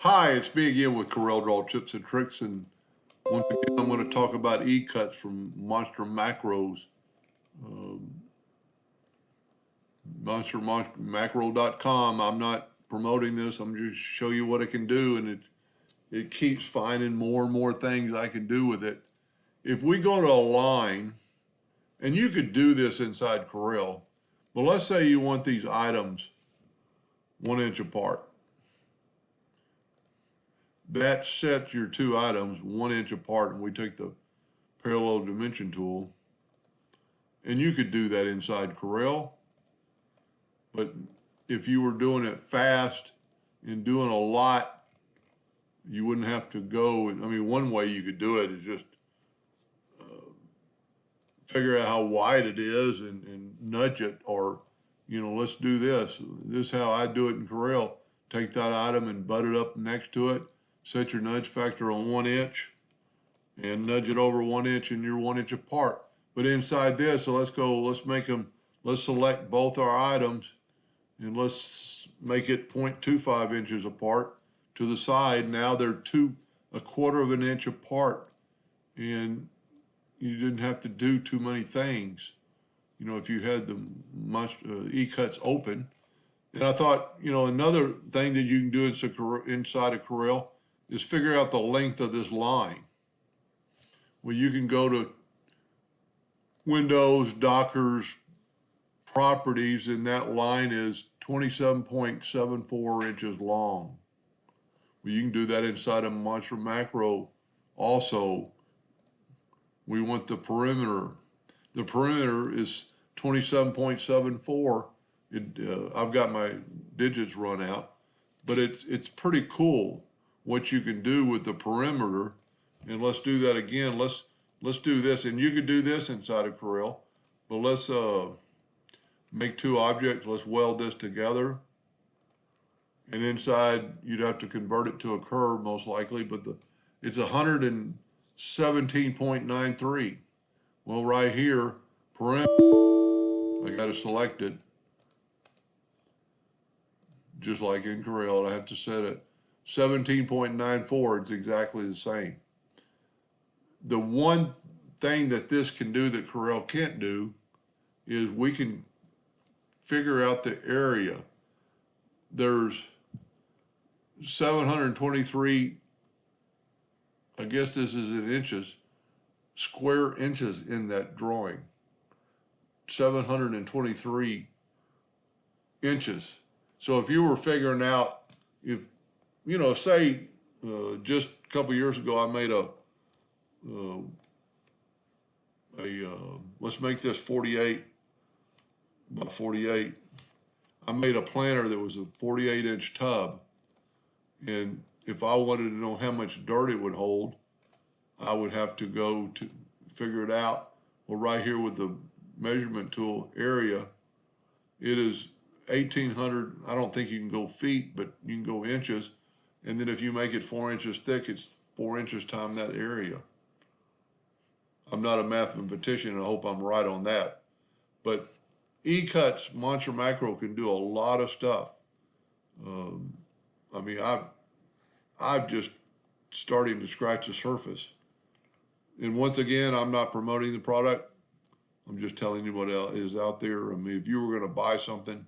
Hi, it's me again with Corel Draw Tips and Tricks, and once again I'm going to talk about Ecuts from Monster Macros. Um, MonsterMacro.com. I'm not promoting this. I'm just show you what it can do, and it keeps finding more and more things I can do with it. If we go to a line, and you could do this inside Corel, but let's say you want these items 1 inch apart. That sets your two items 1 inch apart, and we take the parallel dimension tool, and you could do that inside Corel. But if you were doing it fast and doing a lot, you wouldn't have to go. I mean, one way you could do it is just figure out how wide it is and nudge it, or, let's do this. This is how I do it in Corel. Take that item and butt it up next to it, set your nudge factor on 1 inch, and nudge it over 1 inch, and you're 1 inch apart. But inside this, so let's select both our items, and let's make it 0.25 inches apart to the side. Now they're 1/4 of an inch apart, and you didn't have to do too many things, if you had the E-cuts open. And I thought, another thing that you can do inside of Corel is figure out the length of this line. Well, you can go to Windows, Dockers, Properties, and that line is 27.74 inches long. Well, you can do that inside of Monster Macro also. We want the perimeter. The perimeter is 27.74. I've got my digits run out, but it's pretty cool what you can do with the perimeter. And let's do that again. Let's do this, and you could do this inside of Corel, but let's make two objects. Let's weld this together, and inside you'd have to convert it to a curve most likely, but it's 117.93. Well, right here, perimeter, I got to select it just like in Corel. I have to set it 17.94. It's exactly the same. The one thing that this can do that Corel can't do is we can figure out the area. There's 723, I guess this is in inches, square inches in that drawing. 723 inches. So if you were figuring out, say just a couple years ago I made let's make this 48 by 48. I made a planter that was a 48-inch tub, and if I wanted to know how much dirt it would hold, I would have to go to figure it out. Well, right here with the measurement tool area, it is 1,800. I don't think you can go feet, but you can go inches. And then if you make it 4 inches thick, it's 4 inches times that area. I'm not a mathematician, and I hope I'm right on that. But E-cuts, Monster Macro, can do a lot of stuff. I mean, I'm just starting to scratch the surface. And once again, I'm not promoting the product. I'm just telling you what is out there. I mean, if you were going to buy something,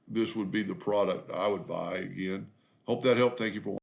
this would be the product I would buy again. Hope that helped. Thank you for watching.